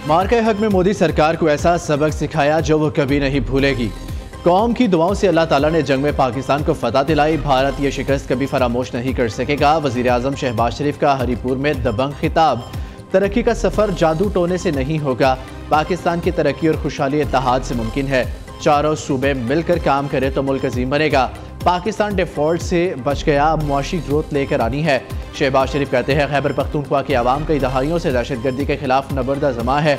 मार्के हक में मोदी सरकार को ऐसा सबक सिखाया जो वो कभी नहीं भूलेगी। कौम की दुआओं से अल्लाह ताला ने जंग में पाकिस्तान को फतह दिलाई। भारत ये शिकस्त कभी फरामोश नहीं कर सकेगा। वजीर आजम शहबाज शरीफ का हरिपुर में दबंग खिताब। तरक्की का सफर जादू टोने से नहीं होगा। पाकिस्तान की तरक्की और खुशहाली इत्तेहाद से मुमकिन है। चारों सूबे मिलकर काम करे तो मुल्क अजीम बनेगा। पाकिस्तान डिफॉल्ट से बच गया, अब मुआशी ग्रोथ लेकर आनी है। शहबाज शरीफ कहते हैं खैबर पख्तूनख्वा की आवाम कई दहाइयों से दहशतगर्दी के खिलाफ नबर्दा जमा है।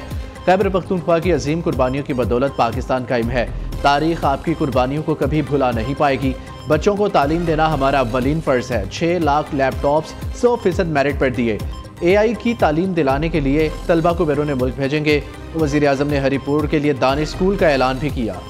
खैबर पख्तूनख्वा की अजीम कुर्बानियों की बदौलत पाकिस्तान कायम है। तारीख आपकी कुर्बानियों को कभी भुला नहीं पाएगी। बच्चों को तालीम देना हमारा अव्वलीन फ़र्ज है। 6 लाख लैपटॉप्स 100% मेरिट पर दिए। AI की तालीम दिलाने के लिए तलबा को बैरून मुल्क भेजेंगे। वज़ीर आज़म ने हरिपुर के लिए दानिश स्कूल का ऐलान भी किया।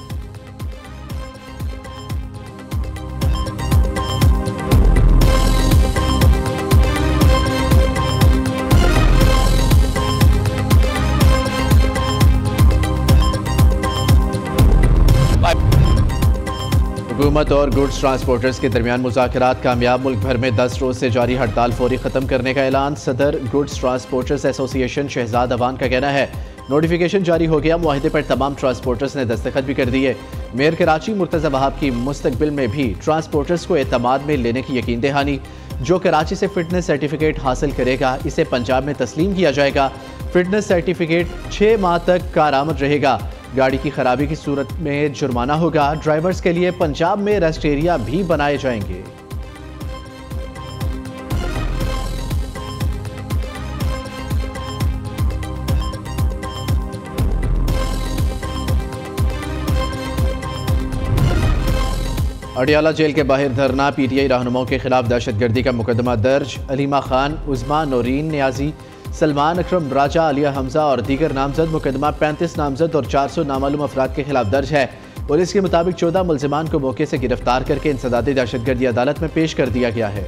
हुकूमत और गुड्स ट्रांसपोर्टर्स के दरमियान मुज़ाकरात कामयाब। मुल्क भर में 10 रोज से जारी हड़ताल फौरी खत्म करने का ऐलान। सदर goods transporters association Shahzad Awan का कहना है नोटिफिकेशन जारी हो गया। मुआहिदे पर तमाम ट्रांसपोर्टर्स ने दस्तखत भी कर दिए। मेयर कराची मुर्तज़ा वहाब की मुस्तकबिल में भी ट्रांसपोर्टर्स को एतमाद में लेने की यकीन दहानी। जो कराची से फिटनेस सर्टिफिकेट हासिल करेगा इसे पंजाब में तस्लीम किया जाएगा। फिटनेस सर्टिफिकेट 6 माह तक कारआमद रहेगा। गाड़ी की खराबी की सूरत में जुर्माना होगा। ड्राइवर्स के लिए पंजाब में रेस्ट एरिया भी बनाए जाएंगे। अडियाला जेल के बाहर धरना। PTI रहनुमाओं के खिलाफ दहशतगर्दी का मुकदमा दर्ज। अलीमा खान, उज़मा, नौरीन न्याजी, सलमान अकरम, राजा, आलिया हमजा और दीगर नामजद। मुकदमा 35 नामजद और 400 नामालूम अफराद के खिलाफ दर्ज है। पुलिस के मुताबिक 14 मुल्जिमान को मौके से गिरफ्तार करके इंसदादी दहशतगर्दी अदालत में पेश कर दिया गया है।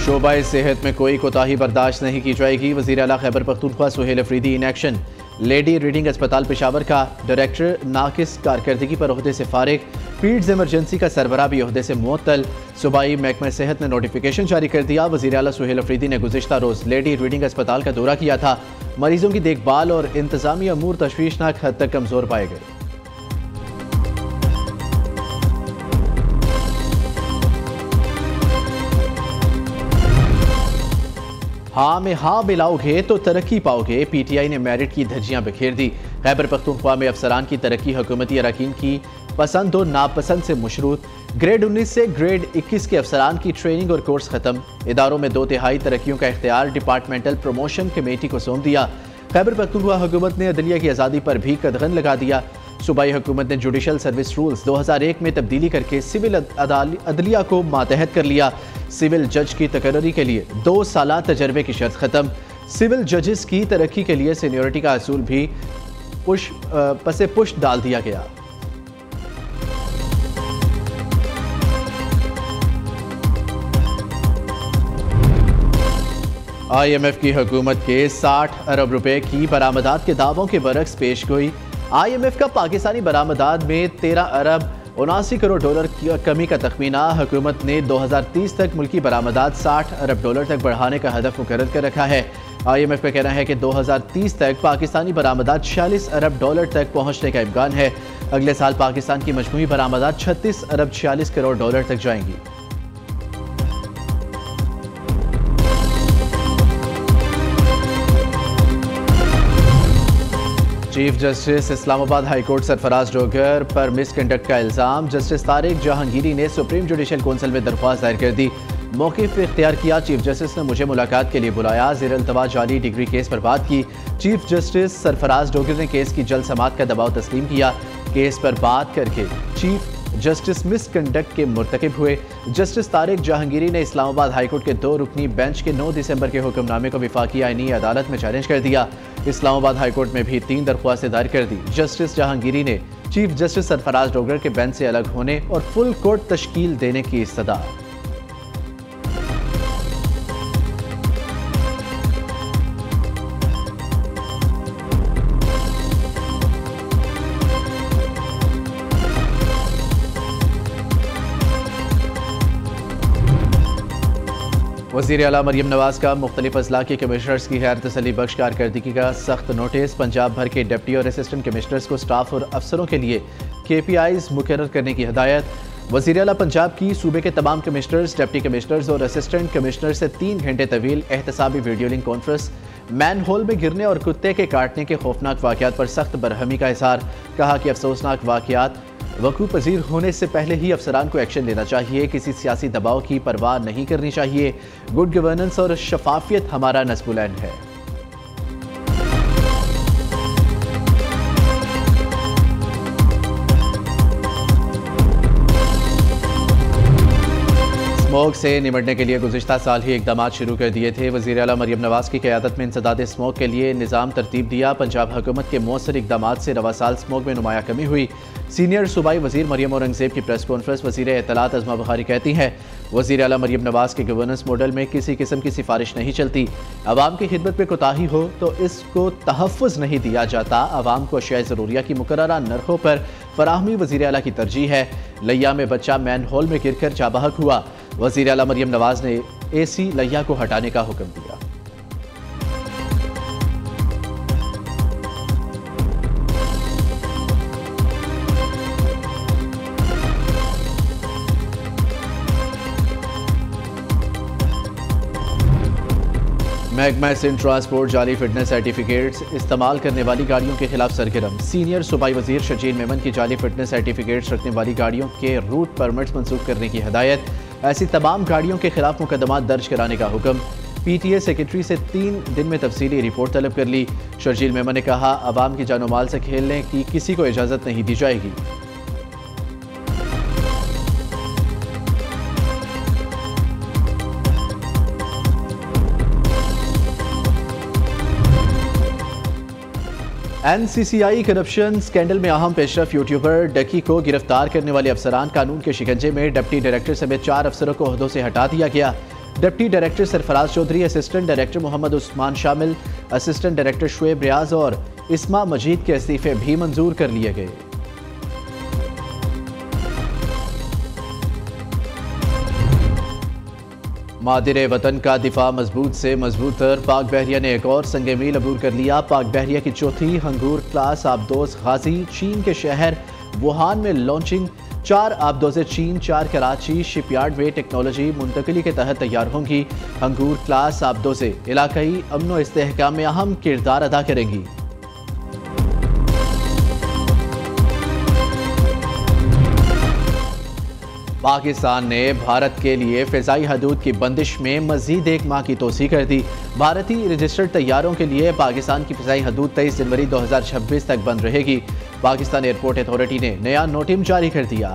शोबाए सेहत में कोई कोताही बर्दाश्त नहीं की जाएगी। वज़ीर आला Khyber Pakhtunkhwa Suhail Afridi in action. Lady Reading अस्पताल पेशावर का डायरेक्टर नाकिस कारकर्दगी पर ओहदे से फारिग। पीड्स इमरजेंसी का सरबराह भी ओहदे से मुअत्तल। सूबाई महकमा सेहत ने नोटिफिकेशन जारी कर दिया। वज़ीर आला सुहेल अफरीदी ने गुज़िश्ता रोज़ लेडी रीडिंग अस्पताल का दौरा किया था। मरीजों की देखभाल और इंतजामी अमूर तशवीशनाक हद तक कमज़ोर पाए गए। हाँ में हाँ मिलाओगे तो तरक्की पाओगे। PTI ने मेरिट की धज्जियां बिखेर दी। खैबर पख्तूनख्वा में अफसरान की तरक्की हुकूमती अरकान की पसंद और नापसंद से मशरूत। ग्रेड 19 से ग्रेड 21 के अफसरान की ट्रेनिंग और कोर्स खत्म। इदारों में 2/3 तरक्कियों का इख्तियार डिपार्टमेंटल प्रमोशन कमेटी को सौंप दिया। खैबर पख्तूनख्वा हुकूमत ने अदलिया की आज़ादी पर भी कदगन लगा दिया। सूबाई हुकूमत ने जुडिशल सर्विस रूल्स 2001 में तब्दीली करके सिविल अदलिया को मातहत कर लिया। सिविल जज की तकर्री के लिए 2 साल तजर्बे की शर्त खत्म। सिविल जजेस की तरक्की के लिए सीनियरिटी का असूल भी पसे पुष्ट डाल दिया गया। IMF की हुकूमत के 60 अरब रुपए की बरामदात के दावों के बरक्स पेश गोई। IMF का पाकिस्तानी बरामदात में 13 अरब 79 करोड़ डॉलर की कमी का तखमीना। हुकूमत ने 2030 तक मुल्की बरामदात 60 अरब डॉलर तक बढ़ाने का हदफ मुकर्रर कर रखा है। IMF का कहना है कि 2030 तक पाकिस्तानी बरामदात 46 अरब डॉलर तक पहुंचने का इम्कान है। अगले साल पाकिस्तान की मजमूई बरामदात 36 अरब 46 करोड़ डॉलर तक जाएंगी। Chief justice Islamabad high court Sarfaraz Dogar पर मिसकंडक्ट का इल्ज़ाम। जस्टिस तारिक जहांगीरी ने सुप्रीम जुडिशल कौंसिल में दरख्वास्त दायर कर दी। मौक़िफ़ इख्तियार किया। चीफ जस्टिस ने मुझे मुलाकात के लिए बुलाया। ज़ेर-इल्तवा जाली डिग्री केस पर बात की। चीफ जस्टिस सरफराज डोगर ने केस की जल्द समाअत का दबाव तस्लीम किया। केस पर बात करके चीफ जस्टिस मिसकंडक्ट के मुर्तकिब हुए। जस्टिस तारिक जहांगीरी ने इस्लामाबाद हाईकोर्ट के 2 रुकनी बेंच के 9 दिसंबर के हुक्मनामे को विफाकी आईनी अदालत में चैलेंज कर दिया। इस्लामाबाद हाईकोर्ट में भी 3 दरख्वास्तें दायर कर दी। जस्टिस जहांगीरी ने चीफ जस्टिस सरफराज डोगर के बेंच से अलग होने और फुल कोर्ट तश्कील देने की इस्तदा। वज़ीर आला मरियम नवाज का मुख्तलिफ अजला के कमिश्नर्स की गैर तसल्ली बख्श कारकर्दगी का सख्त नोटिस। पंजाब भर के डिप्टी और असिस्टेंट कमिश्नर्स को स्टाफ और अफसरों के लिए KPIs मुकर्रर करने की हदायत। वज़ीर आला पंजाब की सूबे के तमाम कमिश्नर्स, डिप्टी कमिश्नर्स और असिस्टेंट कमिश्नर से 3 घंटे तवील एहतसाबी video link conference. Manhole में गिरने और कुत्ते के काटने के खौफनाक वाक़यात पर सख्त बरहमी का इज़हार। कहा कि अफसोसनाक वाक़यात वक़ू पजीर होने से पहले ही अफसरान को एक्शन लेना चाहिए, किसी सियासी दबाव की परवाह नहीं करनी चाहिए। गुड गवर्नेंस और शफाफियत हमारा नस्बुल ऐन है। स्मोक से निपटने के लिए गुज़िश्ता साल ही इक़दाम शुरू कर दिए थे। वज़ीर आला मरियम नवाज की क़यादत में इंसदाद स्मोक के लिए निज़ाम तरतीब दिया। पंजाब हुकूमत के मौसर इक़दाम से रवा साल स्मोक में नुमाया कमी हुई। सीनियर सूबाई वज़ीर मरियम औरंगज़ेब की प्रेस कॉन्फ्रेंस। वज़ीर इत्तलात अज़मा बुखारी कहती हैं, वज़ीर आला मरियम नवाज के गवर्नेंस मॉडल में किसी किस्म की सिफारिश नहीं चलती। अवाम की खिदमत में कोताही हो तो इसको तहफ़्फ़ुज़ नहीं दिया जाता। अवाम को अशिया ज़रूरिया की मुकर्ररा नरखों पर फराहमी वज़ीर आला की तरजीह है। लिया में बच्चा मैन होल में गिरकर जाबहक हुआ। वज़ीर आला मरियम नवाज ने AC लिया को हटाने का हुक्म दिया। महकमा सिंध ट्रांसपोर्ट जाली फिटनेस सर्टिफिकेट्स इस्तेमाल करने वाली गाड़ियों के खिलाफ सरगर्म। सीनियर सूबाई वज़ीर शर्जील मेमन की जाली फिटनेस सर्टिफिकेट्स रखने वाली गाड़ियों के रूट परमिट्स मंसूख करने की हदायत। ऐसी तमाम गाड़ियों के खिलाफ मुकदमा दर्ज कराने का हुक्म। PTA सेक्रेटरी से 3 दिन में तफसीली रिपोर्ट तलब कर ली। शर्जील मेमन ने कहा, अवाम की जानो माल से खेलने की किसी को इजाज़त नहीं दी जाएगी। NCCI करप्शन स्कैंडल में अहम पेशरफ यूट्यूबर डकी को गिरफ्तार करने वाले अफसरान कानून के शिकंजे में। डिप्टी डायरेक्टर समेत 4 अफसरों को ओहदों से हटा दिया गया। Deputy director Sarfaraz Chaudhry, assistant director Mohammad Usman शामिल, असिस्टेंट डायरेक्टर शुएब रियाज और इस्मा मजीद के इस्तीफे भी मंजूर कर लिए गए। मादिर वतन का दिफा मजबूत से मजबूतर। पाक बहरिया ने एक और संगे मील अबूर कर लिया। पाक बहरिया की चौथी हंगूर क्लास आबदोज गाजी चीन के शहर वुहान में लॉन्चिंग। 4 आबदोज़े चीन, 4 कराची शिपयार्ड वे टेक्नोलॉजी मुंतकली के तहत तैयार होंगी। हंगूर क्लास आबदोज़े इलाकाई अमन व इस्तेहकाम में अहम किरदार अदा करेंगी। पाकिस्तान ने भारत के लिए फ़िज़ाई हदूद की बंदिश में मज़ीद 1 माह की तोसी कर दी। भारतीय रजिस्टर्ड तैयारों के लिए पाकिस्तान की फ़िज़ाई हदूद 23 जनवरी 2026 तक बंद रहेगी। पाकिस्तान एयरपोर्ट अथॉरिटी ने नया नोटिस जारी कर दिया।